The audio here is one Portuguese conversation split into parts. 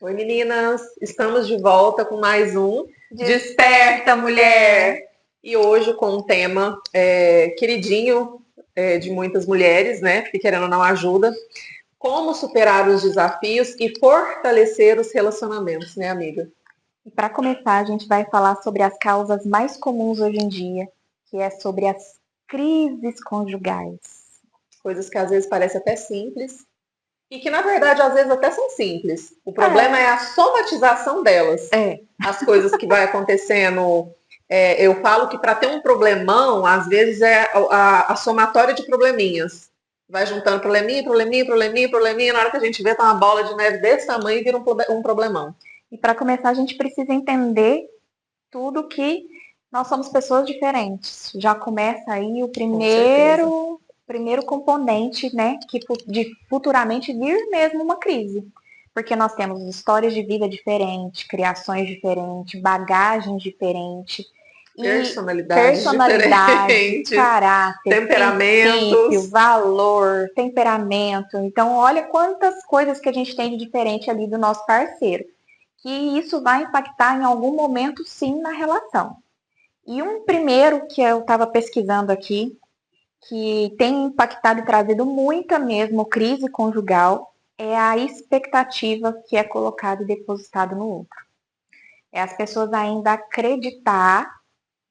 Oi, meninas! Estamos de volta com mais um Desperta, mulher! E hoje com um tema queridinho de muitas mulheres, né? Que querendo ou não ajuda. Como superar os desafios e fortalecer os relacionamentos, né, amiga? E para começar, a gente vai falar sobre as causas mais comuns hoje em dia, que é sobre as crises conjugais. Coisas que às vezes parecem até simples e que, na verdade, às vezes até são simples. O problema é a somatização delas. É. As coisas que vai acontecendo. Eu falo que para ter um problemão, às vezes é a somatória de probleminhas. Vai juntando probleminha, probleminha, probleminha, probleminha. Na hora que a gente vê, tá uma bola de neve desse tamanho e vira um problemão. E para começar, a gente precisa entender tudo que nós somos pessoas diferentes. Já começa aí o Com certeza. primeiro componente, né, de futuramente vir mesmo uma crise. Porque nós temos histórias de vida diferentes, criações diferentes, bagagens diferentes, e Personalidades personalidade, diferentes, caráter, princípio, temperamentos. valor, temperamento. Então, olha quantas coisas que a gente tem de diferente ali do nosso parceiro. Que isso vai impactar em algum momento, sim, na relação. E um primeiro que eu estava pesquisando aqui, que tem impactado e trazido muita mesmo crise conjugal, é a expectativa que é colocada e depositada no outro. É as pessoas ainda acreditar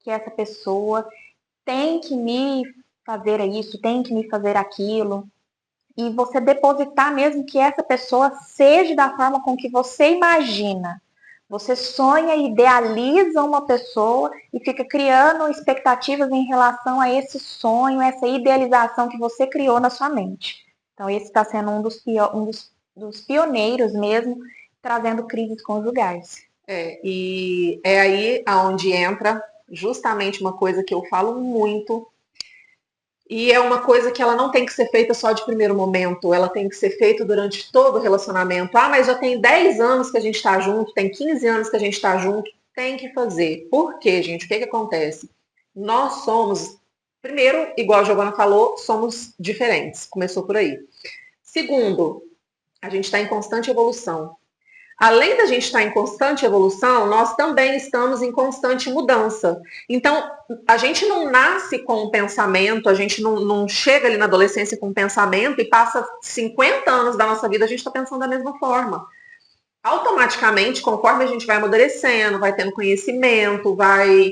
que essa pessoa tem que me fazer isso, tem que me fazer aquilo, e você depositar mesmo que essa pessoa seja da forma com que você imagina. Você sonha e idealiza uma pessoa e fica criando expectativas em relação a esse sonho, essa idealização que você criou na sua mente. Então, esse está sendo um dos pioneiros mesmo, trazendo crises conjugais. E é aí aonde entra justamente uma coisa que eu falo muito, e é uma coisa que ela não tem que ser feita só de primeiro momento, ela tem que ser feita durante todo o relacionamento. Ah, mas já tem 10 anos que a gente está junto, tem 15 anos que a gente está junto, tem que fazer. Por quê, gente? O que acontece? Nós somos, primeiro, igual a Giovana falou, somos diferentes. Começou por aí. Segundo, a gente está em constante evolução. Além da gente estar em constante evolução, nós também estamos em constante mudança. Então, a gente não nasce com um pensamento, a gente não chega ali na adolescência com um pensamento e passa 50 anos da nossa vida a gente está pensando da mesma forma. Automaticamente, conforme a gente vai amadurecendo, vai tendo conhecimento, vai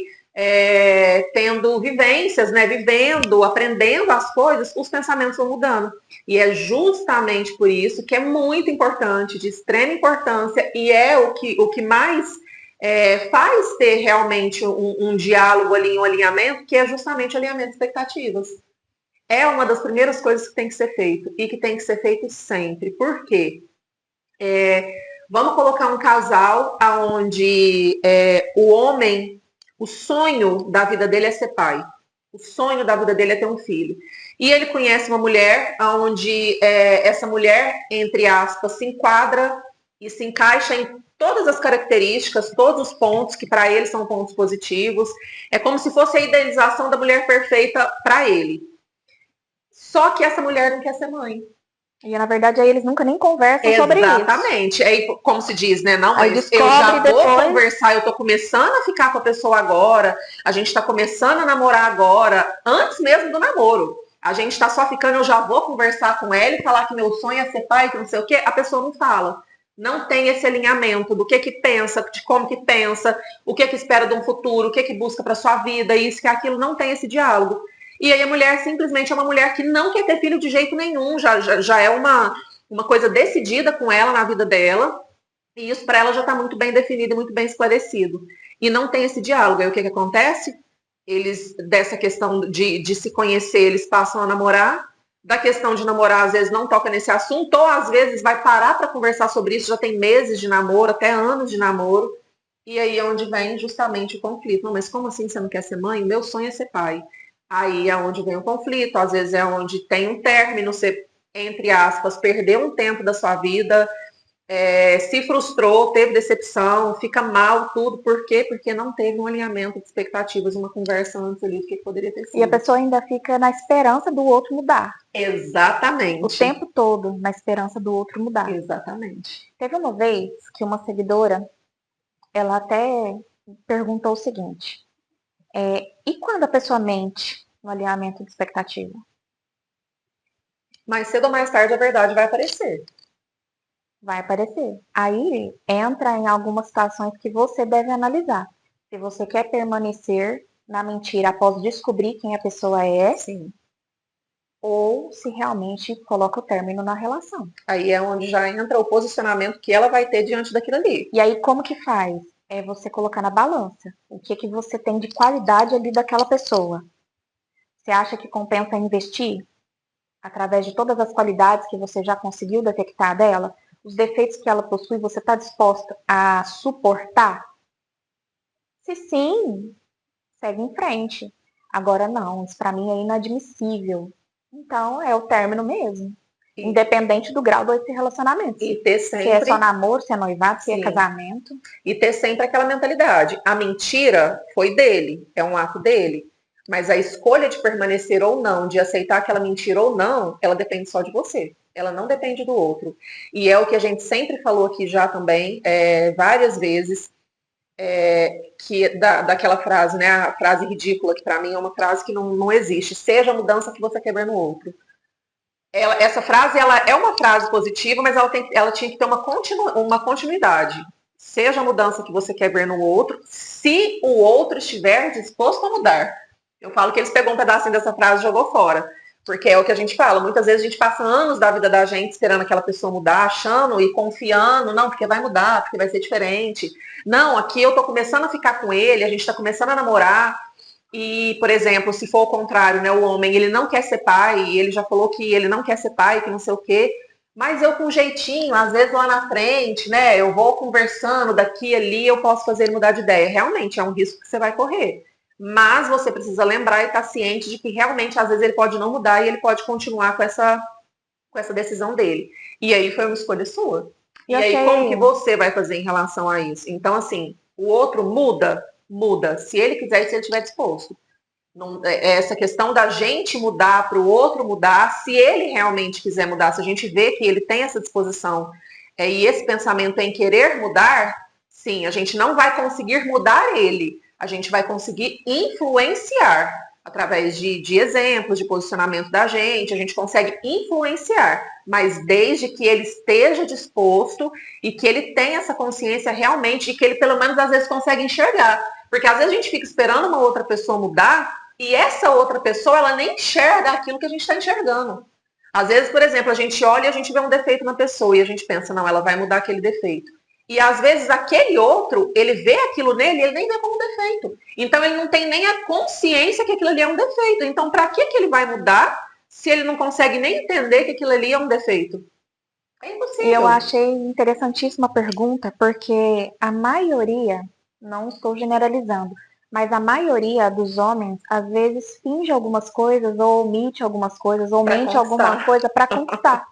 tendo vivências, né, vivendo, aprendendo as coisas, os pensamentos vão mudando. E é justamente por isso que é muito importante, de extrema importância, e é o que mais faz ter realmente um diálogo ali, um alinhamento, que é justamente o alinhamento de expectativas. É uma das primeiras coisas que tem que ser feito, e que tem que ser feito sempre. Por quê? Vamos colocar um casal onde o homem, o sonho da vida dele é ser pai. O sonho da vida dele é ter um filho. E ele conhece uma mulher onde essa mulher, entre aspas, se enquadra e se encaixa em todas as características, todos os pontos que para ele são pontos positivos. É como se fosse a idealização da mulher perfeita para ele. Só que essa mulher não quer ser mãe. E, na verdade, aí eles nunca nem conversam sobre isso. Exatamente. Aí, como se diz, né? Não, Aí mas eu descobre já vou depois. conversar, eu tô começando a ficar com a pessoa agora, a gente tá começando a namorar agora, antes mesmo do namoro. A gente tá só ficando, eu já vou conversar com ela e falar que meu sonho é ser pai, que não sei o quê. A pessoa não fala. Não tem esse alinhamento do que pensa, de como que pensa, o que espera de um futuro, o que busca para sua vida, isso, que aquilo, não tem esse diálogo. E aí a mulher simplesmente é uma mulher que não quer ter filho de jeito nenhum, já é uma coisa decidida com ela na vida dela, e isso para ela já está muito bem definido e muito bem esclarecido. E não tem esse diálogo. Aí o que acontece? Eles, dessa questão de se conhecer, eles passam a namorar. Da questão de namorar, às vezes não toca nesse assunto, ou às vezes vai parar para conversar sobre isso, já tem meses de namoro, até anos de namoro. E aí é onde vem justamente o conflito. Não, mas como assim você não quer ser mãe? O meu sonho é ser pai. Aí é onde vem o conflito, às vezes é onde tem um término, você, entre aspas, perdeu um tempo da sua vida, Se frustrou, teve decepção, fica mal, tudo. Por quê? Porque não teve um alinhamento de expectativas, uma conversa antes ali do que poderia ter E a sido. pessoa ainda fica na esperança do outro mudar. O Exatamente. tempo todo na esperança do outro mudar. Exatamente. Teve uma vez que uma seguidora, ela até perguntou o seguinte: e quando a pessoa mente no alinhamento de expectativa? Mais cedo ou mais tarde a verdade vai aparecer. Vai aparecer. Aí entra em algumas situações que você deve analisar. Se você quer permanecer na mentira após descobrir quem a pessoa é, Sim. ou se realmente coloca o término na relação. Aí é onde já entra o posicionamento que ela vai ter diante daquilo ali. E aí como que faz? É você colocar na balança o que você tem de qualidade ali daquela pessoa. Você acha que compensa investir através de todas as qualidades que você já conseguiu detectar dela? Os defeitos que ela possui, você está disposto a suportar? Se sim, segue em frente. Agora não, isso para mim é inadmissível. Então é o término mesmo. E, Independente do grau desse relacionamento. e ter Se é só sempre, namoro, se é noivado, se é sim, casamento. e ter sempre aquela mentalidade. A mentira foi dele, é um ato dele. Mas a escolha de permanecer ou não, de aceitar aquela mentira ou não, ela depende só de você. Ela não depende do outro. E é o que a gente sempre falou aqui já também, várias vezes, daquela frase, né? A frase ridícula, que para mim é uma frase que não existe. Seja a mudança que você quer ver no outro. Essa frase ela é uma frase positiva, mas ela tinha que ter uma continuidade. Seja a mudança que você quer ver no outro, se o outro estiver disposto a mudar. Eu falo que eles pegou um pedacinho dessa frase e jogou fora. Porque é o que a gente fala. Muitas vezes a gente passa anos da vida da gente esperando aquela pessoa mudar, achando e confiando, não, porque vai mudar, porque vai ser diferente. Não, aqui eu tô começando a ficar com ele, a gente tá começando a namorar, e, por exemplo, se for o contrário, né, o homem, ele não quer ser pai, e ele já falou que ele não quer ser pai, que não sei o quê, mas eu com um jeitinho, às vezes lá na frente, né, eu vou conversando daqui e ali, eu posso fazer ele mudar de ideia. Realmente é um risco que você vai correr. Mas você precisa lembrar e estar ciente de que realmente, às vezes, ele pode não mudar e ele pode continuar com essa decisão dele. E aí foi uma escolha sua. E E ok, aí, como que você vai fazer em relação a isso? Então, assim, o outro muda, muda. Se ele quiser e se ele estiver disposto. Não, essa questão da gente mudar para o outro mudar, se ele realmente quiser mudar, se a gente vê que ele tem essa disposição e esse pensamento em querer mudar, sim, a gente não vai conseguir mudar ele, a gente vai conseguir influenciar através de exemplos, de posicionamento da gente, a gente consegue influenciar, mas desde que ele esteja disposto e que ele tenha essa consciência realmente e que ele pelo menos às vezes consegue enxergar. Porque às vezes a gente fica esperando uma outra pessoa mudar e essa outra pessoa, ela nem enxerga aquilo que a gente está enxergando. Às vezes, por exemplo, a gente olha e a gente vê um defeito na pessoa e a gente pensa, não, ela vai mudar aquele defeito. E às vezes aquele outro, ele vê aquilo nele e ele nem vê como defeito. Então ele não tem nem a consciência que aquilo ali é um defeito. Então para que ele vai mudar se ele não consegue nem entender que aquilo ali é um defeito? É e eu impossível. achei interessantíssima a pergunta, porque a maioria, não estou generalizando, mas a maioria dos homens às vezes finge algumas coisas, ou omite algumas coisas, ou Para mente alguma conquistar. coisa para conquistar.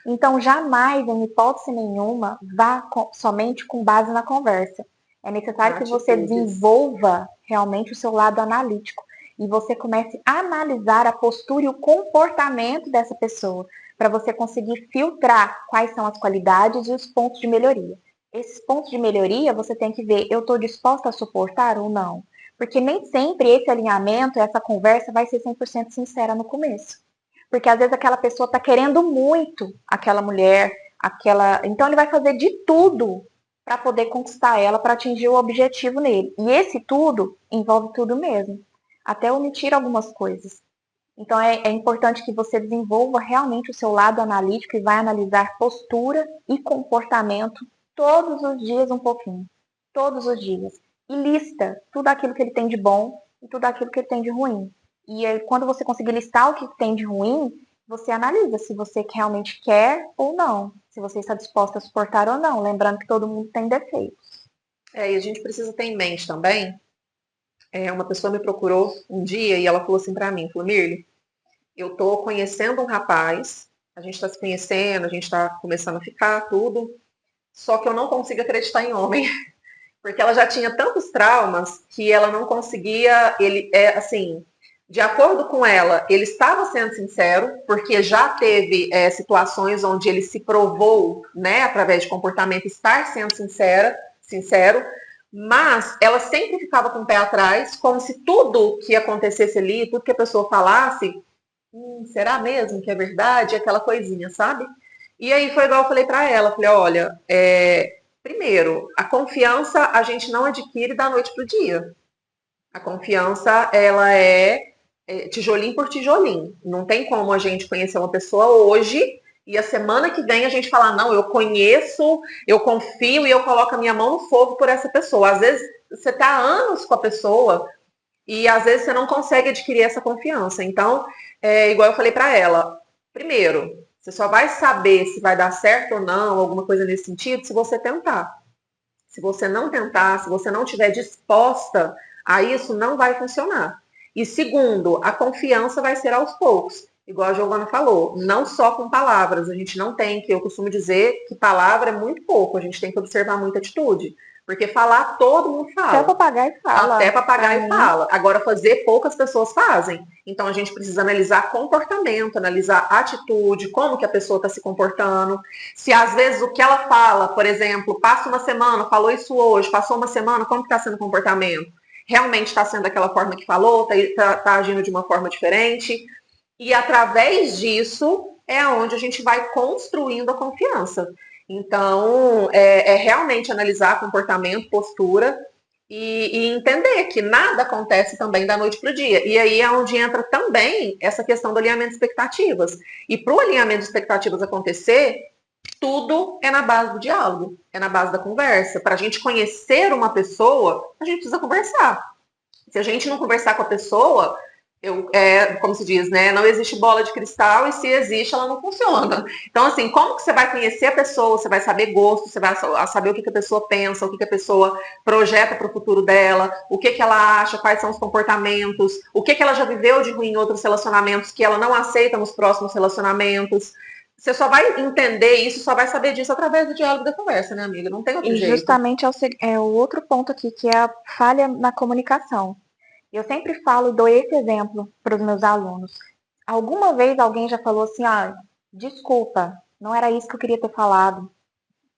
Então, jamais, em hipótese nenhuma, vá somente com base na conversa. É necessário que você Atitudes. desenvolva realmente o seu lado analítico e você comece a analisar a postura e o comportamento dessa pessoa, para você conseguir filtrar quais são as qualidades e os pontos de melhoria. Esses pontos de melhoria você tem que ver, eu estou disposta a suportar ou não? Porque nem sempre esse alinhamento, essa conversa vai ser 100% sincera no começo. Porque às vezes aquela pessoa está querendo muito aquela mulher, então ele vai fazer de tudo para poder conquistar ela, para atingir o objetivo nele. E esse tudo envolve tudo mesmo, até omitir algumas coisas. Então é importante que você desenvolva realmente o seu lado analítico e vai analisar postura e comportamento todos os dias um pouquinho. Todos os dias. E lista tudo aquilo que ele tem de bom e tudo aquilo que ele tem de ruim. E aí, quando você conseguir listar o que tem de ruim, você analisa se você realmente quer ou não. Se você está disposta a suportar ou não. Lembrando que todo mundo tem defeitos. E a gente precisa ter em mente também, uma pessoa me procurou um dia e ela falou assim para mim, falou, Mirly, eu tô conhecendo um rapaz, a gente está se conhecendo, a gente está começando a ficar tudo. só que eu não consigo acreditar em homem. Porque ela já tinha tantos traumas que ela não conseguia, assim, de acordo com ela, ele estava sendo sincero, porque já teve situações onde ele se provou, né, através de comportamento, estar sendo sincero, mas ela sempre ficava com o pé atrás, como se tudo que acontecesse ali, tudo que a pessoa falasse, será mesmo que é verdade? Aquela coisinha, sabe? E aí foi igual eu falei para ela, falei, olha, primeiro, a confiança a gente não adquire da noite pro dia. A confiança, ela é tijolinho por tijolinho. Não tem como a gente conhecer uma pessoa hoje e a semana que vem a gente falar, não, eu conheço, eu confio e eu coloco a minha mão no fogo por essa pessoa. Às vezes você está há anos com a pessoa e às vezes você não consegue adquirir essa confiança. Então, igual eu falei para ela, primeiro, você só vai saber se vai dar certo ou não, alguma coisa nesse sentido, se você tentar. Se você não tentar, se você não estiver disposta a isso, não vai funcionar. E segundo, a confiança vai ser aos poucos. Igual a Giovana falou, não só com palavras. A gente não tem que, eu costumo dizer que palavra é muito pouco, a gente tem que observar muita atitude. Porque falar, todo mundo fala. Até papagaio fala. Até papagaio fala. Agora, fazer, poucas pessoas fazem. Então, a gente precisa analisar comportamento, analisar atitude, como que a pessoa está se comportando. Se, às vezes, o que ela fala, por exemplo, passa uma semana, falou isso hoje, passou uma semana, como que está sendo o comportamento? Realmente está sendo daquela forma que falou? Está agindo de uma forma diferente? E, através disso, é onde a gente vai construindo a confiança. Então, realmente analisar comportamento, postura e entender que nada acontece também da noite para o dia. E aí é onde entra também essa questão do alinhamento de expectativas. E para o alinhamento de expectativas acontecer, tudo é na base do diálogo, é na base da conversa. Para a gente conhecer uma pessoa, a gente precisa conversar. Se a gente não conversar com a pessoa, como se diz, né? Não existe bola de cristal e se existe, ela não funciona. Então, assim, como que você vai conhecer a pessoa? Você vai saber gosto, você vai saber o que a pessoa pensa, o que a pessoa projeta para o futuro dela, o que ela acha, quais são os comportamentos, o que ela já viveu de ruim em outros relacionamentos que ela não aceita nos próximos relacionamentos. Você só vai entender isso, só vai saber disso através do diálogo da conversa, né, amiga? Não tem outro jeito. E justamente é o outro ponto aqui, que é a falha na comunicação. Eu sempre falo, dou esse exemplo para os meus alunos. Alguma vez alguém já falou assim, desculpa, não era isso que eu queria ter falado.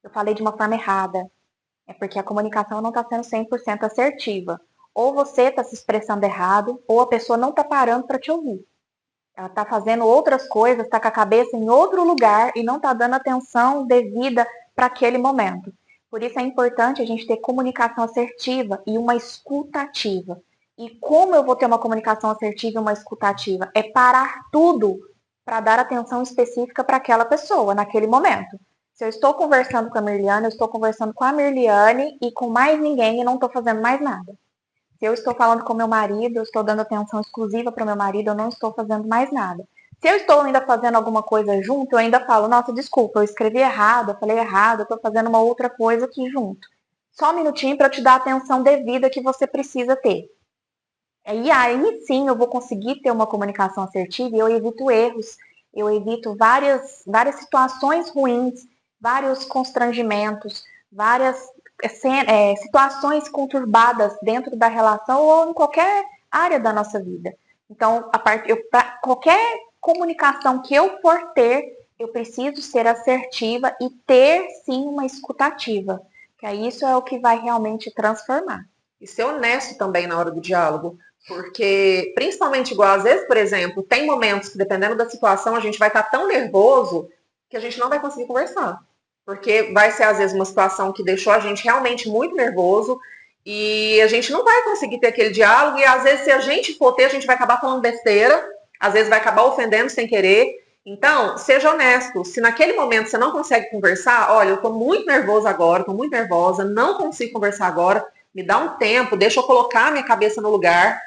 Eu falei de uma forma errada. É porque a comunicação não está sendo 100% assertiva. Ou você está se expressando errado, ou a pessoa não está parando para te ouvir. Ela está fazendo outras coisas, está com a cabeça em outro lugar e não está dando atenção devida para aquele momento. Por isso é importante a gente ter comunicação assertiva e uma escuta ativa. E como eu vou ter uma comunicação assertiva e uma escuta ativa? É parar tudo para dar atenção específica para aquela pessoa, naquele momento. Se eu estou conversando com a Mirliane, eu estou conversando com a Mirliane e com mais ninguém e não estou fazendo mais nada. Se eu estou falando com meu marido, eu estou dando atenção exclusiva para o meu marido, eu não estou fazendo mais nada. Se eu estou ainda fazendo alguma coisa junto, eu ainda falo, nossa, desculpa, eu escrevi errado, eu falei errado, eu estou fazendo uma outra coisa aqui junto. Só um minutinho para eu te dar a atenção devida que você precisa ter. E aí sim eu vou conseguir ter uma comunicação assertiva e eu evito erros, eu evito várias situações ruins, vários constrangimentos, várias situações conturbadas dentro da relação ou em qualquer área da nossa vida. Então, qualquer comunicação que eu for ter, eu preciso ser assertiva e ter, sim, uma escutativa. Que aí isso é o que vai realmente transformar. E ser honesto também na hora do diálogo. Porque, principalmente igual, às vezes, por exemplo, tem momentos que, dependendo da situação, a gente vai estar tão nervoso que a gente não vai conseguir conversar. Porque vai ser, às vezes, uma situação que deixou a gente realmente muito nervoso e a gente não vai conseguir ter aquele diálogo. E, às vezes, se a gente for ter, a gente vai acabar falando besteira, às vezes vai acabar ofendendo sem querer. Então, seja honesto. Se naquele momento você não consegue conversar, olha, eu estou muito nervosa agora, estou muito nervosa, não consigo conversar agora, me dá um tempo, deixa eu colocar a minha cabeça no lugar.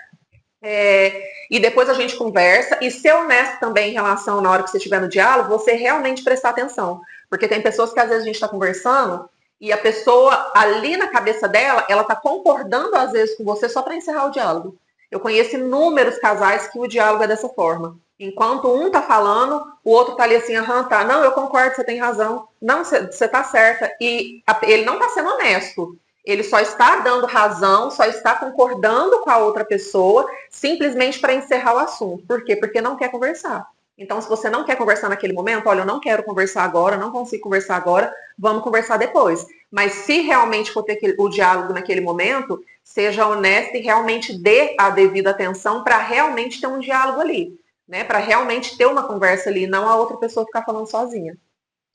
E depois a gente conversa e ser honesto também em relação, na hora que você estiver no diálogo, você realmente prestar atenção. Porque tem pessoas que às vezes a gente está conversando e a pessoa ali na cabeça dela, ela está concordando às vezes com você só para encerrar o diálogo. Eu conheço inúmeros casais que o diálogo é dessa forma. Enquanto um tá falando, o outro tá ali assim, aham, tá, não, eu concordo, você tem razão, não, você tá certa. E ele não tá sendo honesto. Ele só está dando razão, só está concordando com a outra pessoa, simplesmente para encerrar o assunto. Por quê? Porque não quer conversar. Então, se você não quer conversar naquele momento, olha, eu não quero conversar agora, não consigo conversar agora, vamos conversar depois. Mas se realmente for ter o diálogo naquele momento, seja honesto e realmente dê a devida atenção para realmente ter um diálogo ali, né? Para realmente ter uma conversa ali, não a outra pessoa ficar falando sozinha.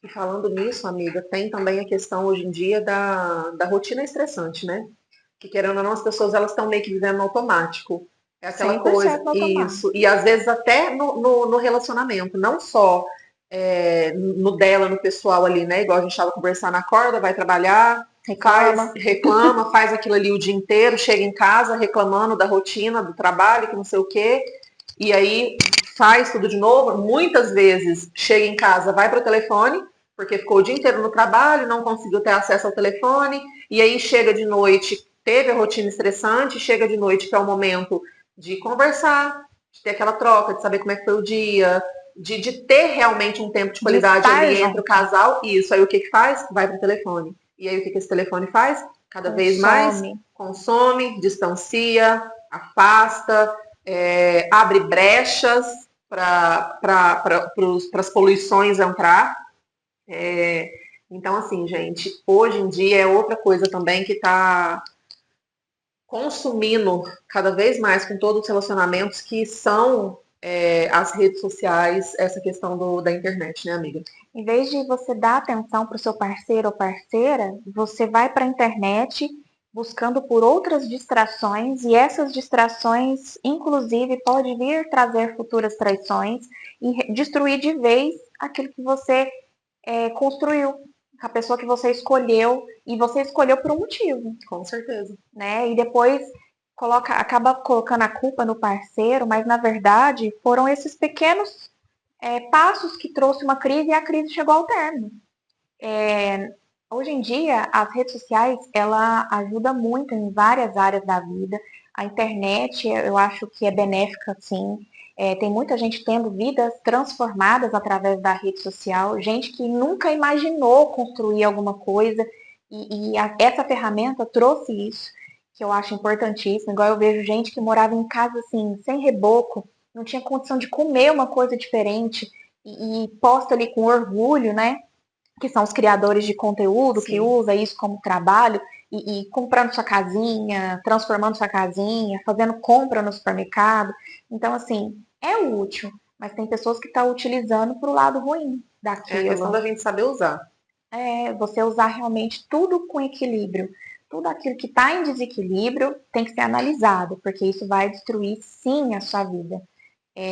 E falando nisso, amiga, tem também a questão hoje em dia da rotina estressante, né? Que querendo ou não, as pessoas elas estão meio que vivendo no automático. É aquela coisa, 100% automático. isso. E às vezes até no relacionamento, não só no dela, no pessoal ali, né? Igual a gente estava conversando, acorda, vai trabalhar, Reclama. reclama, faz aquilo ali o dia inteiro, chega em casa reclamando da rotina, do trabalho, que não sei o quê, e aí faz tudo de novo. Muitas vezes chega em casa, vai para o telefone, porque ficou o dia inteiro no trabalho, não conseguiu ter acesso ao telefone, e aí chega de noite, teve a rotina estressante, chega de noite que é o momento de conversar, de ter aquela troca, de saber como é que foi o dia, de ter realmente um tempo de De qualidade estar ali entre o junto. casal. Isso aí o que que faz? Vai para o telefone. E aí o que que esse telefone faz? Cada vez mais Consome. consome, distancia, afasta, abre brechas para as poluições entrar. Então, assim, gente, hoje em dia é outra coisa também que está consumindo cada vez mais com todos os relacionamentos que são as redes sociais, essa questão da internet, né, amiga? Em vez de você dar atenção para o seu parceiro ou parceira, você vai para a internet buscando por outras distrações e essas distrações, inclusive, pode vir trazer futuras traições e destruir de vez aquilo que você construiu, a pessoa que você escolheu e você escolheu por um motivo, Com certeza. né? E depois acaba colocando a culpa no parceiro, mas na verdade foram esses pequenos passos que trouxe uma crise e a crise chegou ao término. Hoje em dia, as redes sociais, ela ajuda muito em várias áreas da vida. A internet, eu acho que é benéfica, sim. Tem muita gente tendo vidas transformadas através da rede social, gente que nunca imaginou construir alguma coisa, essa ferramenta trouxe isso, que eu acho importantíssimo. Igual eu vejo gente que morava em casa assim, sem reboco, não tinha condição de comer uma coisa diferente, e posta ali com orgulho, né? Que são os criadores de conteúdo, que Sim. usa isso como trabalho, e comprando sua casinha, transformando sua casinha, fazendo compra no supermercado. Então, assim, é útil, mas tem pessoas que estão utilizando para o lado ruim É a questão daquilo. da gente saber usar. Você usar realmente tudo com equilíbrio. Tudo aquilo que está em desequilíbrio tem que ser analisado, porque isso vai destruir sim a sua vida.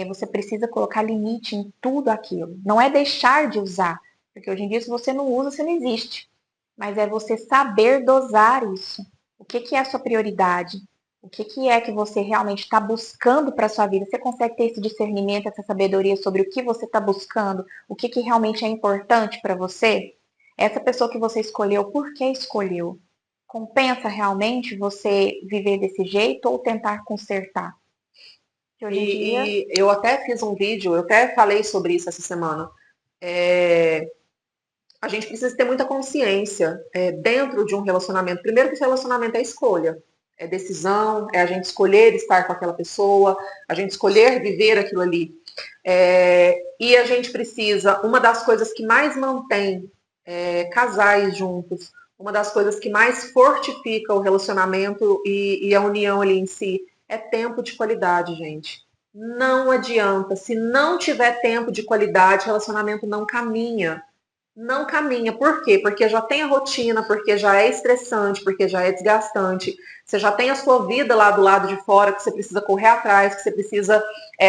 Você precisa colocar limite em tudo aquilo. Não é deixar de usar, porque hoje em dia, se você não usa, você não existe. Mas é você saber dosar isso. O que, que é a sua prioridade? O que, que é que você realmente está buscando para a sua vida? Você consegue ter esse discernimento, essa sabedoria sobre o que você está buscando? O que, que realmente é importante para você? Essa pessoa que você escolheu, por que escolheu? Compensa realmente você viver desse jeito ou tentar consertar? Que hoje em dia E eu até fiz um vídeo, eu até falei sobre isso essa semana. A gente precisa ter muita consciência dentro de um relacionamento. Primeiro que esse relacionamento é escolha, é decisão, é a gente escolher estar com aquela pessoa, a gente escolher viver aquilo ali. E a gente precisa, uma das coisas que mais mantém casais juntos, uma das coisas que mais fortifica o relacionamento e a união ali em si, é tempo de qualidade, gente. Não adianta, se não tiver tempo de qualidade, relacionamento não caminha. Não caminha. Por quê? Porque já tem a rotina, porque já é estressante, porque já é desgastante. Você já tem a sua vida lá do lado de fora, que você precisa correr atrás, que você precisa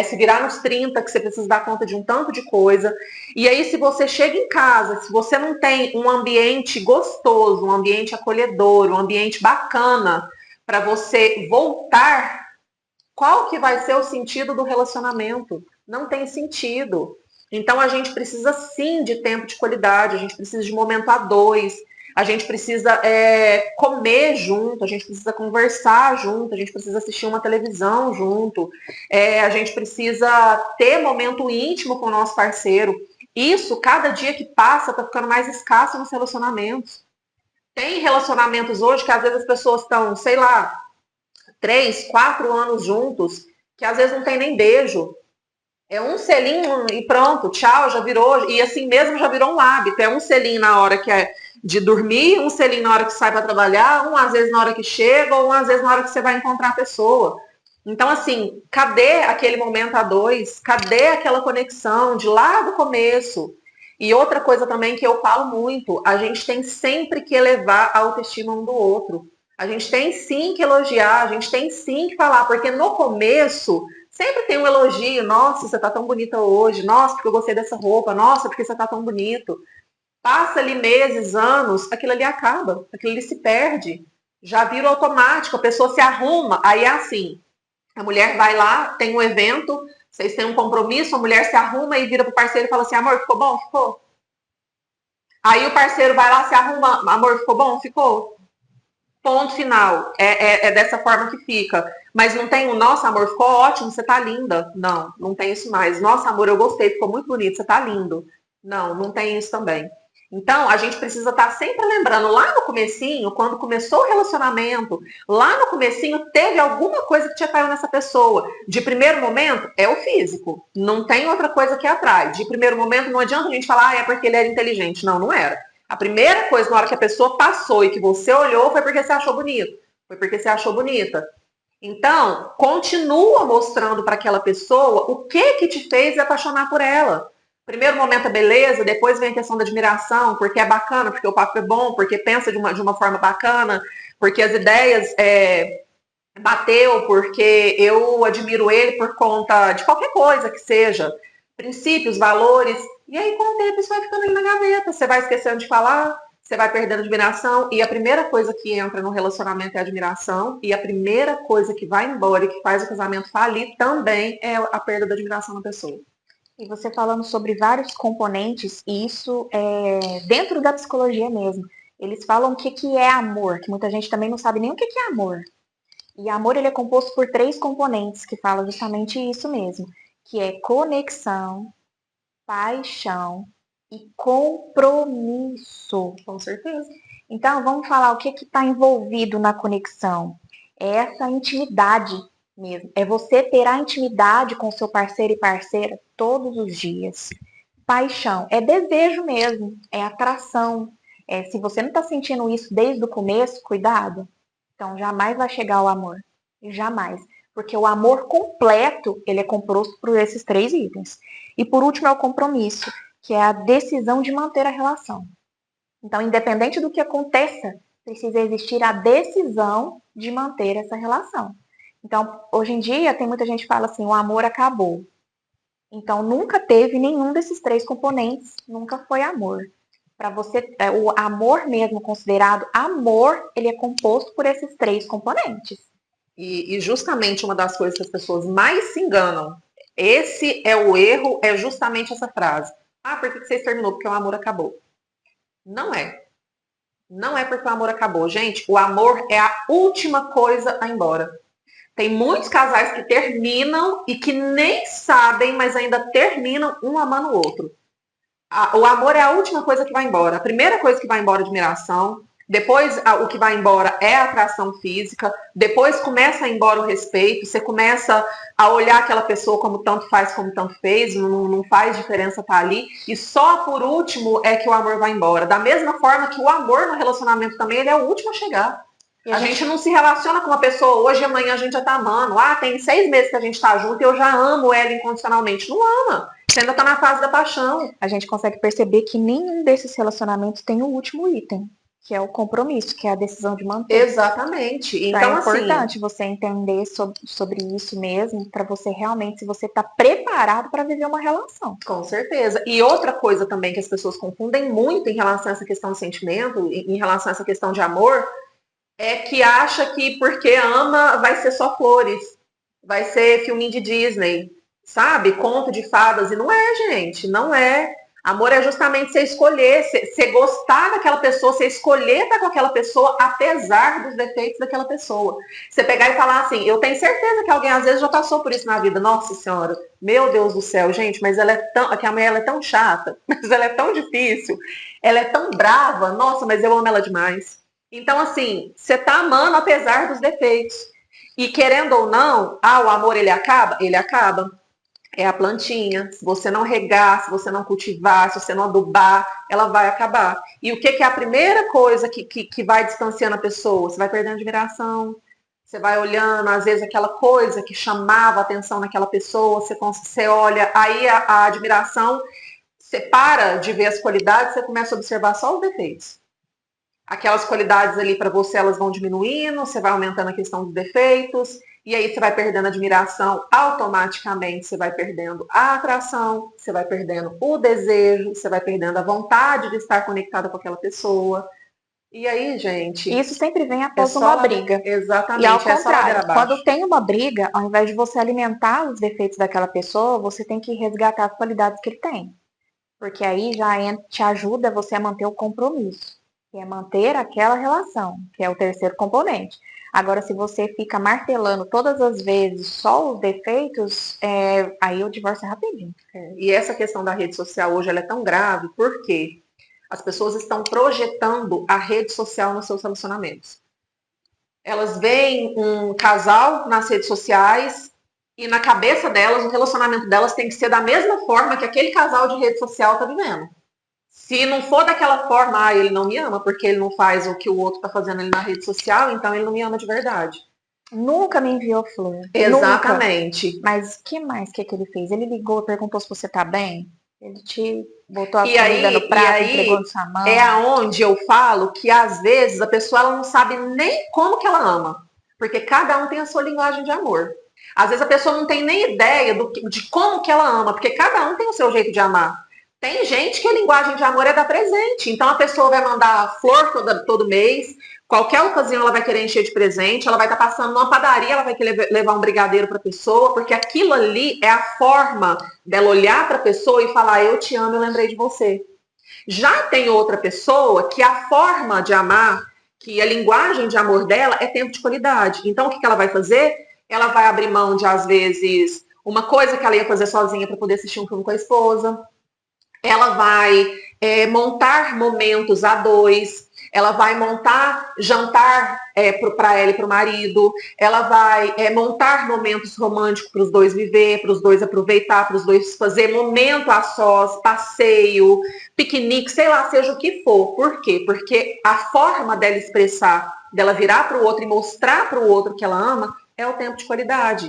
se virar nos 30, que você precisa dar conta de um tanto de coisa. E aí, se você chega em casa, se você não tem um ambiente gostoso, um ambiente acolhedor, um ambiente bacana para você voltar, qual que vai ser o sentido do relacionamento? Não tem sentido. Então a gente precisa sim de tempo de qualidade, a gente precisa de momento a dois. A gente precisa comer junto, a gente precisa conversar junto, a gente precisa assistir uma televisão junto, a gente precisa ter momento íntimo com o nosso parceiro. Isso, cada dia que passa, tá ficando mais escasso nos relacionamentos. Tem relacionamentos hoje que às vezes as pessoas estão, sei lá, 3, 4 anos juntos, que às vezes não tem nem beijo. É um selinho e pronto, tchau, já virou. E assim mesmo já virou um hábito. É um selinho na hora que é de dormir, um selinho na hora que sai para trabalhar, um às vezes na hora que chega, ou um às vezes na hora que você vai encontrar a pessoa. Então, assim, cadê aquele momento a dois? Cadê aquela conexão de lá do começo? E outra coisa também que eu falo muito, a gente tem sempre que elevar a autoestima um do outro. A gente tem sim que elogiar, a gente tem sim que falar, porque no começo sempre tem um elogio, nossa, você tá tão bonita hoje, nossa, porque eu gostei dessa roupa, nossa, porque você tá tão bonito. Passa ali meses, anos, aquilo ali acaba, aquilo ali se perde. Já vira automático, a pessoa se arruma, aí é assim, a mulher vai lá, tem um evento, vocês têm um compromisso, a mulher se arruma e vira pro parceiro e fala assim, amor, ficou bom? Ficou. Aí o parceiro vai lá, se arruma, amor, ficou bom? Ficou. Ponto final. É dessa forma que fica. Mas não tem o nossa, amor, ficou ótimo, você tá linda. Não, não tem isso mais. Nossa, amor, eu gostei, ficou muito bonito, você tá lindo. Não, não tem isso também. Então, a gente precisa estar sempre lembrando, lá no comecinho, quando começou o relacionamento, lá no comecinho teve alguma coisa que te atraiu nessa pessoa. De primeiro momento, é o físico. Não tem outra coisa que atrai. De primeiro momento, não adianta a gente falar, é porque ele era inteligente. Não, não era. A primeira coisa, na hora que a pessoa passou e que você olhou, foi porque você achou bonito. Foi porque você achou bonita. Então, continua mostrando para aquela pessoa o que te fez apaixonar por ela. Primeiro momento é beleza, depois vem a questão da admiração, porque é bacana, porque o papo é bom, porque pensa de uma forma bacana, porque as ideias bateu, porque eu admiro ele por conta de qualquer coisa que seja, princípios, valores, e aí com o tempo isso vai ficando ali na gaveta, você vai esquecendo de falar, você vai perdendo admiração, e a primeira coisa que entra no relacionamento é a admiração, e a primeira coisa que vai embora e que faz o casamento falir também é a perda da admiração da pessoa. E você falando sobre vários componentes, e isso é dentro da psicologia mesmo. Eles falam o que é amor, que muita gente também não sabe nem o que é amor. E amor ele é composto por 3 componentes que falam justamente isso mesmo, que é conexão, paixão e compromisso. Com certeza. Então, vamos falar o que está envolvido na conexão. É essa intimidade mesmo. É você ter a intimidade com seu parceiro e parceira todos os dias. Paixão é desejo mesmo, é atração. Se você não está sentindo isso desde o começo, cuidado. Então, jamais vai chegar o amor. Jamais. Porque o amor completo, ele é composto por esses 3 itens. E por último é o compromisso, que é a decisão de manter a relação. Então, independente do que aconteça, precisa existir a decisão de manter essa relação. Então, hoje em dia, tem muita gente que fala assim, o amor acabou. Então, nunca teve nenhum desses 3 componentes, nunca foi amor. Para você, o amor mesmo considerado amor, ele é composto por esses 3 componentes. E justamente uma das coisas que as pessoas mais se enganam, esse é o erro, é justamente essa frase. Ah, por que vocês terminou? Porque o amor acabou. Não é. Não é porque o amor acabou. Gente, o amor é a última coisa a ir embora. Tem muitos casais que terminam e que nem sabem, mas ainda terminam um amando o outro. O amor é a última coisa que vai embora. A primeira coisa que vai embora é admiração. Depois, o que vai embora é a atração física. Depois começa a ir embora o respeito. Você começa a olhar aquela pessoa como tanto faz, como tanto fez. Não faz diferença estar ali. E só por último é que o amor vai embora. Da mesma forma que o amor no relacionamento também, ele é o último a chegar. A gente não se relaciona com uma pessoa hoje e amanhã a gente já tá amando. Ah, tem 6 meses que a gente tá junto e eu já amo ela incondicionalmente. Não ama. Você ainda tá na fase da paixão. A gente consegue perceber que nenhum desses relacionamentos tem o último item, que é o compromisso, que é a decisão de manter. Exatamente. Então, é importante você entender sobre isso mesmo, para você realmente, se você está preparado para viver uma relação. Com certeza. E outra coisa também que as pessoas confundem muito em relação a essa questão de sentimento, em relação a essa questão de amor, é que acha que porque ama vai ser só flores, vai ser filminho de Disney, sabe? Conto de fadas. E não é, gente, não é. Amor é justamente você escolher, você gostar daquela pessoa, você escolher estar com aquela pessoa, apesar dos defeitos daquela pessoa. Você pegar e falar assim, eu tenho certeza que alguém às vezes já passou por isso na vida. Nossa Senhora, meu Deus do céu, gente, mas ela é tão, aqui a mulher ela é tão chata, mas ela é tão difícil, ela é tão brava, nossa, mas eu amo ela demais. Então, assim, você tá amando apesar dos defeitos. E querendo ou não, o amor ele acaba? Ele acaba. É a plantinha. Se você não regar, se você não cultivar, se você não adubar, ela vai acabar. E o que é a primeira coisa que vai distanciando a pessoa? Você vai perdendo admiração, você vai olhando, às vezes, aquela coisa que chamava a atenção naquela pessoa, você olha, aí a admiração, você para de ver as qualidades, você começa a observar só os defeitos. Aquelas qualidades ali para você, elas vão diminuindo, você vai aumentando a questão dos defeitos, e aí você vai perdendo a admiração, automaticamente você vai perdendo a atração, você vai perdendo o desejo, você vai perdendo a vontade de estar conectada com aquela pessoa. E aí, gente. Isso sempre vem após uma briga. Exatamente. E ao contrário, quando tem uma briga, ao invés de você alimentar os defeitos daquela pessoa, você tem que resgatar as qualidades que ele tem. Porque aí já te ajuda você a manter o compromisso, que é manter aquela relação, que é o terceiro componente. Agora, se você fica martelando todas as vezes só os defeitos, aí o divórcio é rapidinho. E essa questão da rede social hoje ela é tão grave, porque as pessoas estão projetando a rede social nos seus relacionamentos. Elas veem um casal nas redes sociais e na cabeça delas, o relacionamento delas tem que ser da mesma forma que aquele casal de rede social está vivendo. Se não for daquela forma, ele não me ama, porque ele não faz o que o outro está fazendo ali na rede social, então ele não me ama de verdade. Nunca me enviou flor. Exatamente. Nunca. Mas o que mais que ele fez? Ele ligou, perguntou se você tá bem? Ele te botou a comida no prato, entregou na sua mão? É aonde eu falo que às vezes a pessoa ela não sabe nem como que ela ama. Porque cada um tem a sua linguagem de amor. Às vezes a pessoa não tem nem ideia de como que ela ama, porque cada um tem o seu jeito de amar. Tem gente que a linguagem de amor é dar presente. Então a pessoa vai mandar flor todo mês, qualquer ocasião ela vai querer encher de presente, ela vai estar passando numa padaria, ela vai querer levar um brigadeiro para a pessoa, porque aquilo ali é a forma dela olhar para a pessoa e falar, eu te amo, eu lembrei de você. Já tem outra pessoa que a forma de amar, que a linguagem de amor dela é tempo de qualidade. Então o que ela vai fazer? Ela vai abrir mão de, às vezes, uma coisa que ela ia fazer sozinha para poder assistir um filme com a esposa. Ela vai montar momentos a dois, ela vai montar jantar para ela e para o marido, ela vai montar momentos românticos para os dois viver, para os dois aproveitar, para os dois fazer momento a sós, passeio, piquenique, sei lá, seja o que for. Por quê? Porque a forma dela expressar, dela virar para o outro e mostrar para o outro que ela ama, é o tempo de qualidade.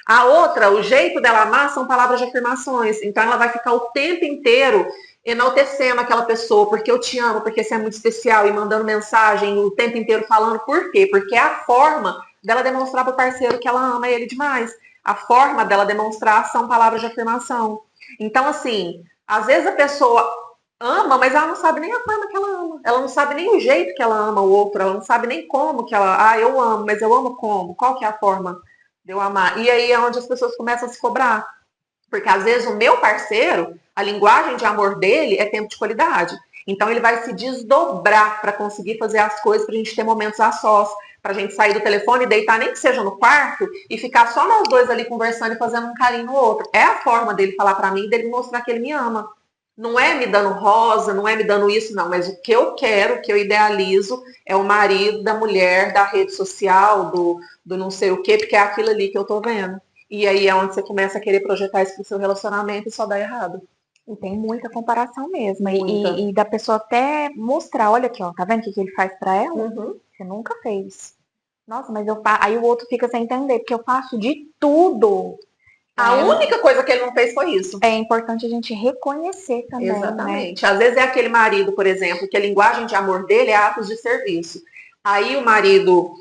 A outra, o jeito dela amar são palavras de afirmações. Então ela vai ficar o tempo inteiro enaltecendo aquela pessoa, porque eu te amo, porque você é muito especial, e mandando mensagem o tempo inteiro falando por quê? Porque é a forma dela demonstrar para o parceiro que ela ama ele demais. A forma dela demonstrar são palavras de afirmação. Então, assim, às vezes a pessoa ama, mas ela não sabe nem a forma que ela ama. Ela não sabe nem o jeito que ela ama o outro, ela não sabe nem como que ela... eu amo, mas eu amo como? Qual que é a forma de eu amar? E aí é onde as pessoas começam a se cobrar. Porque às vezes o meu parceiro, a linguagem de amor dele é tempo de qualidade. Então ele vai se desdobrar para conseguir fazer as coisas, para a gente ter momentos a sós, para a gente sair do telefone e deitar, nem que seja no quarto, e ficar só nós dois ali conversando e fazendo um carinho no outro. É a forma dele falar para mim, dele mostrar que ele me ama. Não é me dando rosa, não é me dando isso, não. Mas o que eu quero, o que eu idealizo, é o marido da mulher, da rede social, do não sei o quê, porque é aquilo ali que eu tô vendo. E aí é onde você começa a querer projetar isso pro seu relacionamento e só dá errado. E tem muita comparação mesmo. E da pessoa até mostrar, olha aqui, ó, tá vendo o que ele faz pra ela? Uhum. Você nunca fez. Nossa, mas eu faço. Aí o outro fica sem entender, porque eu faço de tudo. A única coisa que ele não fez foi isso. É importante a gente reconhecer também. Exatamente. Né? Às vezes é aquele marido, por exemplo, que a linguagem de amor dele é atos de serviço. Aí o marido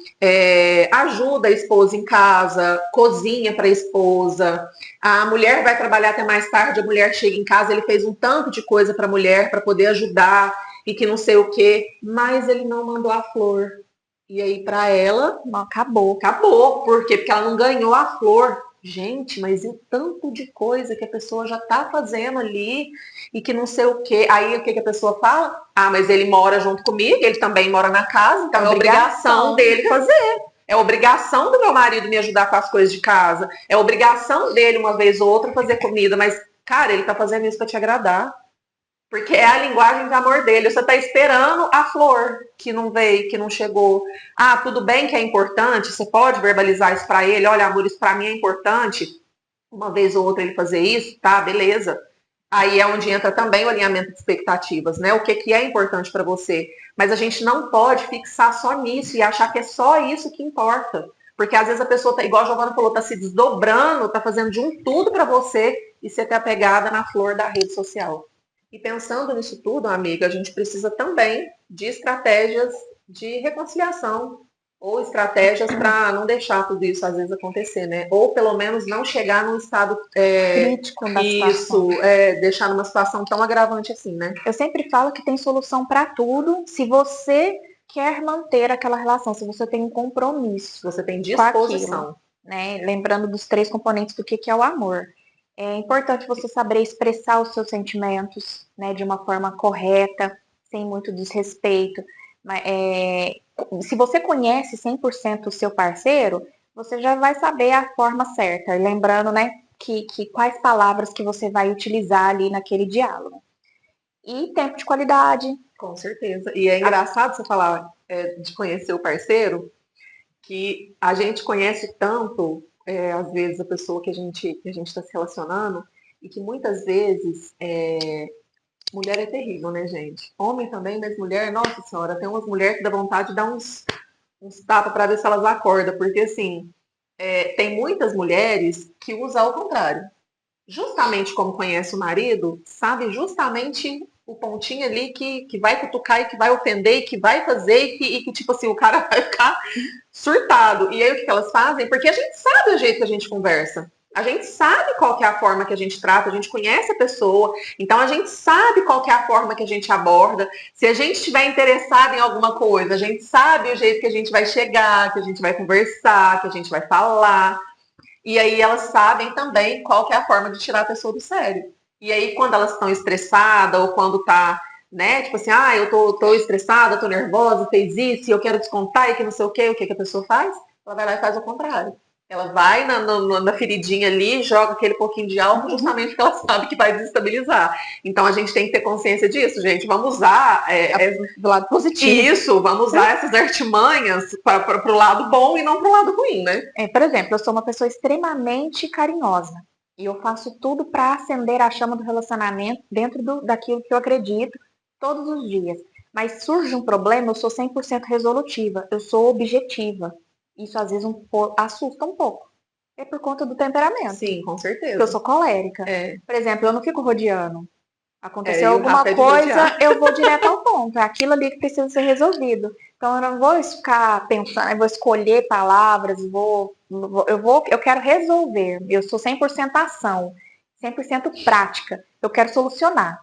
ajuda a esposa em casa, cozinha para a esposa, a mulher vai trabalhar até mais tarde, a mulher chega em casa, ele fez um tanto de coisa para a mulher para poder ajudar e que não sei o quê, mas ele não mandou a flor. E aí para ela, acabou. Acabou. Por quê? Porque ela não ganhou a flor. Gente, mas e o tanto de coisa que a pessoa já tá fazendo ali e que não sei o quê. Aí o que que a pessoa fala? Ah, mas ele mora junto comigo, ele também mora na casa, então é obrigação dele fazer. É obrigação do meu marido me ajudar com as coisas de casa. É obrigação dele, uma vez ou outra, fazer comida. Mas, cara, ele tá fazendo isso pra te agradar. Porque é a linguagem de amor dele. Você está esperando a flor que não veio, que não chegou. Ah, tudo bem que é importante, você pode verbalizar isso para ele. Olha, amor, isso para mim é importante. Uma vez ou outra ele fazer isso, tá, beleza. Aí é onde entra também o alinhamento de expectativas, né? O que, que é importante para você. Mas a gente não pode fixar só nisso e achar que é só isso que importa. Porque às vezes a pessoa, tá, igual a Giovana falou, tá se desdobrando, tá fazendo de um tudo para você e você tá pegada na flor da rede social. E pensando nisso tudo, amiga, a gente precisa também de estratégias de reconciliação ou estratégias para não deixar tudo isso às vezes acontecer, né? Ou pelo menos não chegar num estado Crítico da situação. deixar numa situação tão agravante assim, né? Eu sempre falo que tem solução para tudo se você quer manter aquela relação, se você tem um compromisso. Se você tem com aquilo, disposição. né? Lembrando dos 3 componentes do que é o amor. É importante você saber expressar os seus sentimentos, né, de uma forma correta, sem muito desrespeito. Se você conhece 100% o seu parceiro, você já vai saber a forma certa. E lembrando, né, que quais palavras que você vai utilizar ali naquele diálogo. E tempo de qualidade. Com certeza. E é engraçado você falar de conhecer o parceiro, que a gente conhece tanto, às vezes, a pessoa que a gente está se relacionando, e que muitas vezes mulher é terrível, né, gente? Homem também, mas mulher, nossa senhora, tem umas mulheres que dá vontade de dar uns tapas para ver se elas acordam, porque assim, tem muitas mulheres que usam ao contrário. Justamente como conhece o marido, sabe justamente o pontinho ali que vai cutucar e que vai ofender e que vai fazer e que tipo assim, o cara vai ficar surtado. E aí o que elas fazem? Porque a gente sabe o jeito que a gente conversa. A gente sabe qual que é a forma que a gente trata, a gente conhece a pessoa, então a gente sabe qual que é a forma que a gente aborda. Se a gente estiver interessado em alguma coisa, a gente sabe o jeito que a gente vai chegar, que a gente vai conversar, que a gente vai falar. E aí elas sabem também qual que é a forma de tirar a pessoa do sério. E aí quando elas estão estressadas ou quando tá, né, tipo assim, ah, eu tô estressada, tô nervosa, fez isso, e eu quero descontar e que não sei o que a pessoa faz? Ela vai lá e faz o contrário. Ela vai na feridinha ali, joga aquele pouquinho de álcool, justamente porque ela sabe que vai desestabilizar. Então a gente tem que ter consciência disso, gente. Vamos usar do lado positivo. Isso, vamos usar essas artimanhas para o lado bom e não para o lado ruim, né? Por exemplo, eu sou uma pessoa extremamente carinhosa. E eu faço tudo para acender a chama do relacionamento dentro daquilo que eu acredito todos os dias. Mas surge um problema, eu sou 100% resolutiva, eu sou objetiva. Isso às vezes assusta um pouco. É por conta do temperamento. Sim, com certeza. Porque eu sou colérica. Por exemplo, eu não fico rodeando. Aconteceu alguma coisa, eu vou direto ao ponto. É aquilo ali que precisa ser resolvido. Então eu não vou ficar pensando, eu vou escolher palavras, eu quero resolver. Eu sou 100% ação, 100% prática. Eu quero solucionar.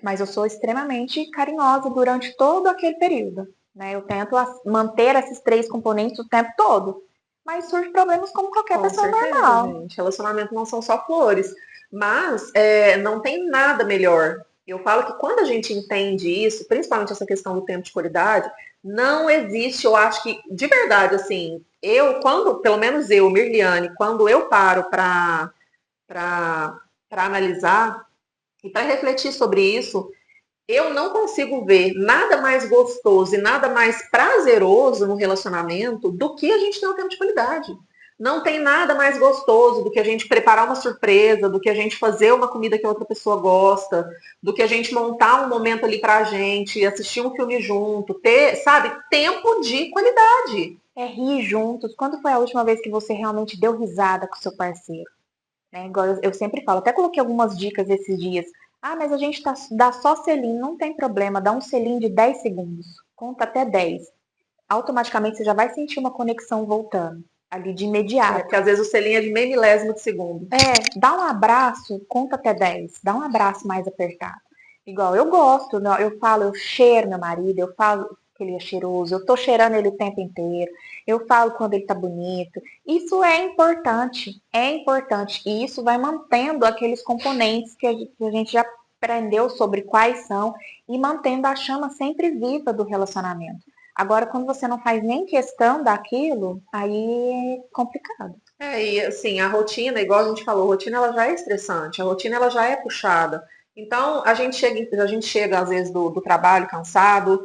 Mas eu sou extremamente carinhosa durante todo aquele período. Né? Eu tento manter esses 3 componentes o tempo todo. Mas surge problemas como qualquer pessoa normal. Gente. Relacionamento não são só flores. Mas não tem nada melhor. Eu falo que quando a gente entende isso, principalmente essa questão do tempo de qualidade, não existe, eu acho que, de verdade, assim, pelo menos eu, Mirliane, quando eu paro para analisar e para refletir sobre isso, eu não consigo ver nada mais gostoso e nada mais prazeroso no relacionamento do que a gente ter um tempo de qualidade. Não tem nada mais gostoso do que a gente preparar uma surpresa, do que a gente fazer uma comida que a outra pessoa gosta, do que a gente montar um momento ali pra gente, assistir um filme junto, ter, sabe, tempo de qualidade. É rir juntos. Quando foi a última vez que você realmente deu risada com o seu parceiro? Né? Igual eu sempre falo, até coloquei algumas dicas esses dias. Ah, mas a gente dá só selinho, não tem problema, dá um selinho de 10 segundos. Conta até 10. Automaticamente você já vai sentir uma conexão voltando. Ali de imediato. Porque às vezes o selinho é de meio milésimo de segundo. Dá um abraço, conta até 10. Dá um abraço mais apertado. Igual eu gosto, eu falo, eu cheiro meu marido, eu falo que que ele é cheiroso, eu tô cheirando ele o tempo inteiro, eu falo quando ele tá bonito. Isso é importante, e isso vai mantendo aqueles componentes que a gente já aprendeu sobre quais são e mantendo a chama sempre viva do relacionamento. Agora, quando você não faz nem questão daquilo, aí é complicado. E assim, a rotina, igual a gente falou, a rotina ela já é estressante, a rotina ela já é puxada. Então, a gente chega às vezes do trabalho cansado,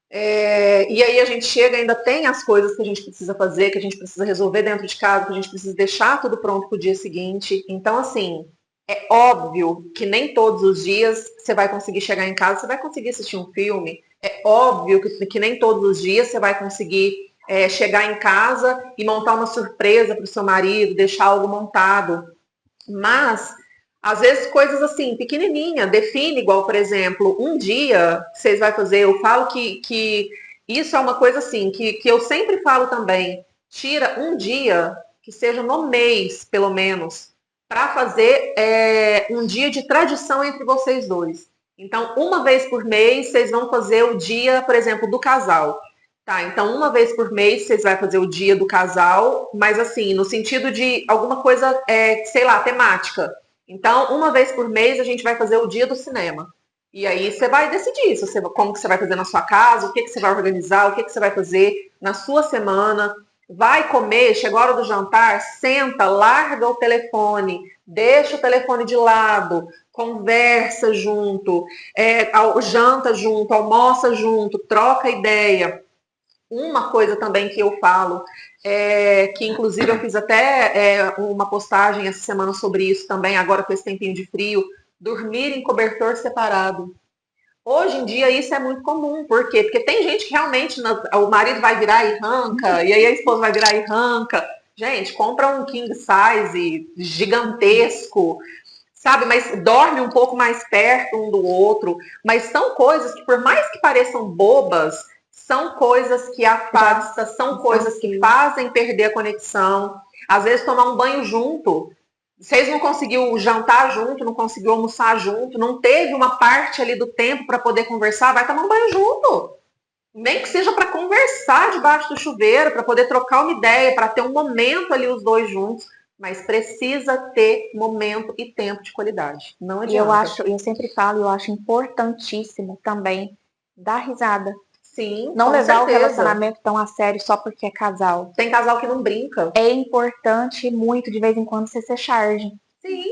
e aí a gente chega, ainda tem as coisas que a gente precisa fazer, que a gente precisa resolver dentro de casa, que a gente precisa deixar tudo pronto para o dia seguinte. Então, assim, é óbvio que nem todos os dias você vai conseguir chegar em casa, você vai conseguir assistir um filme. É óbvio que nem todos os dias você vai conseguir chegar em casa e montar uma surpresa para o seu marido, deixar algo montado. Mas, às vezes, coisas assim, pequenininha, define, igual, por exemplo, um dia que vocês vão fazer, eu falo que isso é uma coisa assim, que eu sempre falo também, tira um dia, que seja no mês, pelo menos, para fazer um dia de tradição entre vocês dois. Então, uma vez por mês, vocês vão fazer o dia, por exemplo, do casal. Tá, então uma vez por mês vocês vão fazer o dia do casal, mas assim, no sentido de alguma coisa, sei lá, temática. Então, uma vez por mês a gente vai fazer o dia do cinema. E aí você vai decidir como que você vai fazer na sua casa, o que você vai organizar, o que você vai fazer na sua semana. Vai comer, chegou a hora do jantar, senta, larga o telefone, deixa o telefone de lado, conversa junto, janta junto, almoça junto, troca ideia. Uma coisa também que eu falo, que inclusive eu fiz até uma postagem essa semana sobre isso também, agora com esse tempinho de frio, dormir em cobertor separado. Hoje em dia isso é muito comum, por quê? Porque tem gente que realmente o marido vai virar e arranca, e aí a esposa vai virar e arranca. Gente, compra um king size gigantesco, sabe? Mas dorme um pouco mais perto um do outro. Mas são coisas que, por mais que pareçam bobas, são coisas que afastam, são coisas que fazem perder a conexão. Às vezes tomar um banho junto. Vocês não conseguiu jantar junto, não conseguiu almoçar junto, não teve uma parte ali do tempo para poder conversar, vai tomar um banho junto. Nem que seja para conversar debaixo do chuveiro, para poder trocar uma ideia, para ter um momento ali os dois juntos, mas precisa ter momento e tempo de qualidade. Não adianta. Eu sempre falo, eu acho importantíssimo também dar risada. Sim, Não com levar certeza. o relacionamento tão a sério só porque é casal. Tem casal que não brinca. É importante muito de vez em quando você se charge. Sim.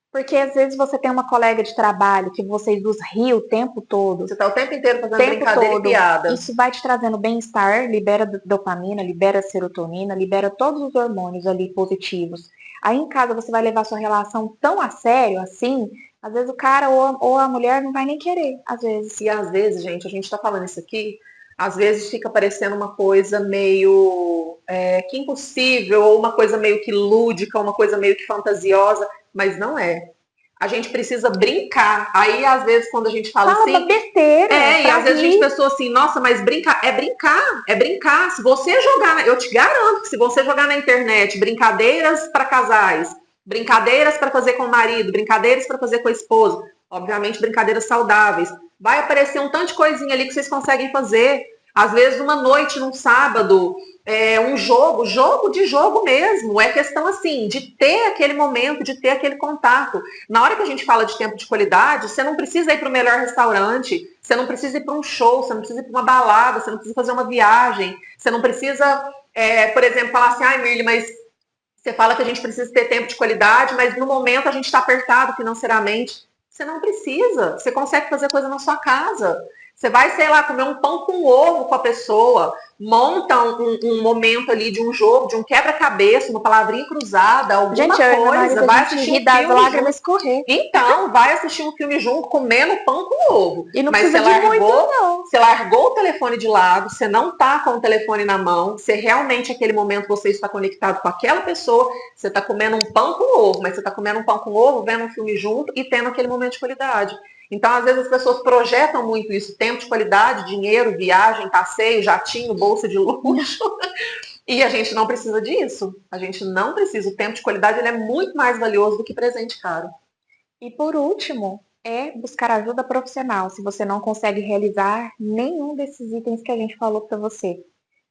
Porque às vezes você tem uma colega de trabalho que vocês dos riam o tempo todo. Você está o tempo inteiro fazendo brincadeira e piada. Isso vai te trazendo bem-estar, libera dopamina, libera serotonina, libera todos os hormônios ali positivos. Aí em casa você vai levar sua relação tão a sério assim, às vezes o cara ou a mulher não vai nem querer, às vezes. E às vezes, gente, a gente está falando isso aqui, às vezes fica parecendo uma coisa meio que impossível, ou uma coisa meio que lúdica, uma coisa meio que fantasiosa, mas não é. A gente precisa brincar. Aí, às vezes, quando a gente fala assim. Uma besteira. E às vezes a gente pensou assim, nossa, mas brincar. É brincar, é brincar. Se você jogar, eu te garanto que se você jogar na internet brincadeiras para casais, brincadeiras para fazer com o marido, brincadeiras para fazer com a esposa, obviamente brincadeiras saudáveis, vai aparecer um tanto de coisinha ali que vocês conseguem fazer. Às vezes, uma noite, num sábado, um jogo de jogo mesmo. É questão, assim, de ter aquele momento, de ter aquele contato. Na hora que a gente fala de tempo de qualidade, você não precisa ir para o melhor restaurante, você não precisa ir para um show, você não precisa ir para uma balada, você não precisa fazer uma viagem, você não precisa, por exemplo, falar assim, ai, Mirly, mas você fala que a gente precisa ter tempo de qualidade, mas no momento a gente está apertado financeiramente. Você não precisa, você consegue fazer coisa na sua casa. Você vai, sei lá, comer um pão com ovo com a pessoa, monta um momento ali de um jogo, de um quebra-cabeça, uma palavrinha cruzada, alguma coisa, vai assistir um filme lágrimas correr. Então, vai assistir um filme junto, comendo pão com ovo. E não mas precisa de muito, não. Você largou o telefone de lado, você não tá com o telefone na mão, você realmente, aquele momento, você está conectado com aquela pessoa, você tá comendo um pão com ovo, mas você tá comendo um pão com ovo, vendo um filme junto e tendo aquele momento de qualidade. Então, às vezes, as pessoas projetam muito isso, tempo de qualidade, dinheiro, viagem, passeio, jatinho, bolsa de luxo, e a gente não precisa disso. A gente não precisa. O tempo de qualidade ele é muito mais valioso do que presente caro. E por último, é buscar ajuda profissional, se você não consegue realizar nenhum desses itens que a gente falou para você.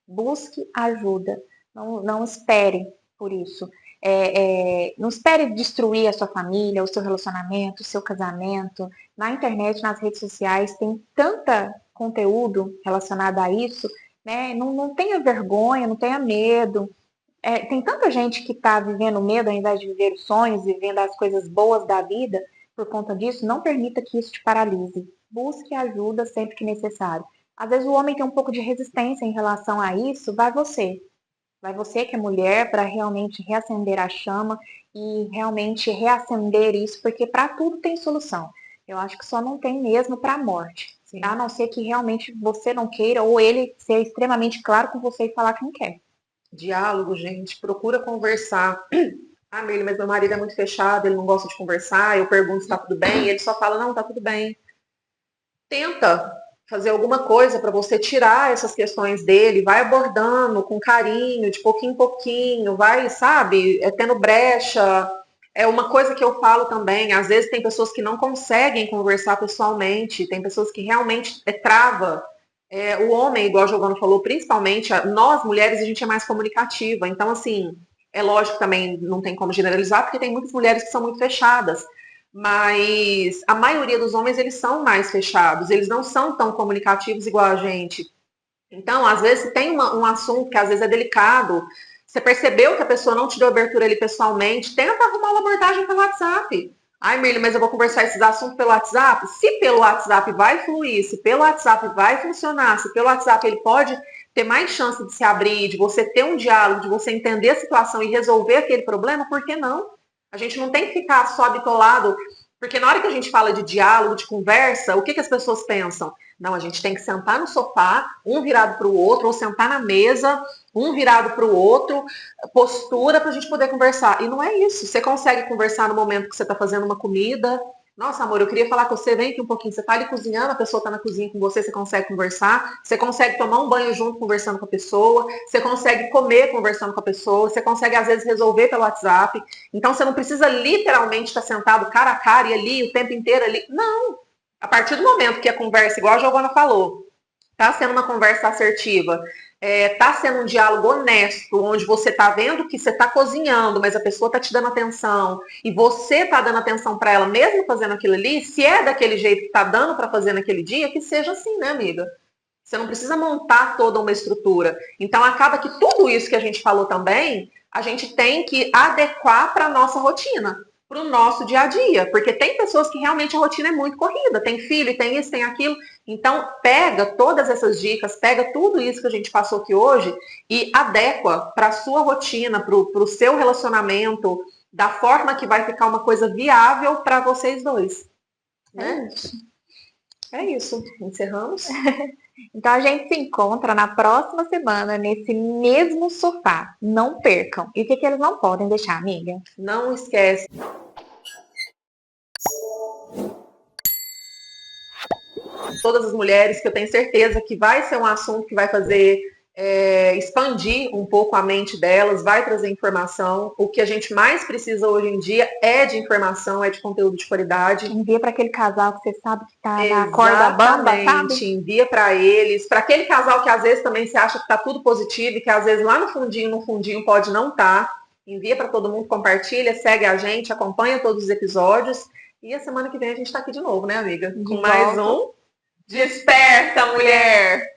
Busque ajuda. Não espere por isso. Não espere destruir a sua família, o seu relacionamento, o seu casamento. Na internet, nas redes sociais, tem tanta conteúdo relacionado a isso, né? Não tenha vergonha, não tenha medo. Tem tanta gente que está vivendo medo ao invés de viver os sonhos, vivendo as coisas boas da vida por conta disso. Não permita que isso te paralise. Busque ajuda sempre que necessário. Às vezes o homem tem um pouco de resistência em relação a isso, vai você. Vai você que é mulher para realmente reacender a chama e realmente reacender isso, porque para tudo tem solução. Eu acho que só não tem mesmo para a morte. Sim. A não ser que realmente você não queira ou ele ser extremamente claro com você e falar que não quer. Diálogo, gente, procura conversar. Ah, Mili, mas meu marido é muito fechado, ele não gosta de conversar. Eu pergunto se tá tudo bem, e ele só fala, não, tá tudo bem. Tenta fazer alguma coisa para você tirar essas questões dele, vai abordando com carinho, de pouquinho em pouquinho, vai, sabe, tendo brecha. É uma coisa que eu falo também, às vezes tem pessoas que não conseguem conversar pessoalmente, tem pessoas que realmente trava. O homem, igual a Giovana falou, principalmente, nós mulheres, a gente é mais comunicativa, então assim, é lógico também, não tem como generalizar, porque tem muitas mulheres que são muito fechadas, mas a maioria dos homens, eles são mais fechados, eles não são tão comunicativos igual a gente. Então, às vezes, tem um assunto que às vezes é delicado, você percebeu que a pessoa não te deu abertura ali pessoalmente, tenta arrumar uma abordagem pelo WhatsApp. Ai, Mirly, mas eu vou conversar esses assuntos pelo WhatsApp? Se pelo WhatsApp vai fluir, se pelo WhatsApp vai funcionar, se pelo WhatsApp ele pode ter mais chance de se abrir, de você ter um diálogo, de você entender a situação e resolver aquele problema, por que não? A gente não tem que ficar só bitolado, porque na hora que a gente fala de diálogo, de conversa, o que as pessoas pensam? Não, a gente tem que sentar no sofá, um virado para o outro, ou sentar na mesa, um virado para o outro, postura para a gente poder conversar. E não é isso. Você consegue conversar no momento que você está fazendo uma comida. Nossa, amor, eu queria falar com você, vem aqui um pouquinho. Você está ali cozinhando, a pessoa está na cozinha com você, você consegue conversar. Você consegue tomar um banho junto conversando com a pessoa. Você consegue comer conversando com a pessoa. Você consegue, às vezes, resolver pelo WhatsApp. Então, você não precisa literalmente estar sentado cara a cara e ali o tempo inteiro ali. Não. A partir do momento que a conversa, igual a Giovana falou, está sendo uma conversa assertiva, está sendo um diálogo honesto, onde você está vendo que você está cozinhando, mas a pessoa está te dando atenção, e você está dando atenção para ela, mesmo fazendo aquilo ali, se é daquele jeito que está dando para fazer naquele dia, que seja assim, né, amiga? Você não precisa montar toda uma estrutura. Então, acaba que tudo isso que a gente falou também, a gente tem que adequar para a nossa rotina, para o nosso dia a dia. Porque tem pessoas que realmente a rotina é muito corrida. Tem filho, tem isso, tem aquilo. Então, pega todas essas dicas, pega tudo isso que a gente passou aqui hoje e adequa para a sua rotina, para o seu relacionamento, da forma que vai ficar uma coisa viável para vocês dois. Né? É isso. Encerramos. Então a gente se encontra na próxima semana nesse mesmo sofá. Não percam. E o que eles não podem deixar, amiga? Não esquece. Todas as mulheres, que eu tenho certeza que vai ser um assunto que vai fazer expandir um pouco a mente delas, vai trazer informação. O que a gente mais precisa hoje em dia é de informação, é de conteúdo de qualidade. Envia para aquele casal que você sabe que está na corda bamba, sabe? Envia para eles, para aquele casal que às vezes também você acha que está tudo positivo e que às vezes lá no fundinho pode não estar. Envia para todo mundo, compartilha, segue a gente, acompanha todos os episódios. E a semana que vem a gente está aqui de novo, né, amiga? Com mais um Desperta, Mulher!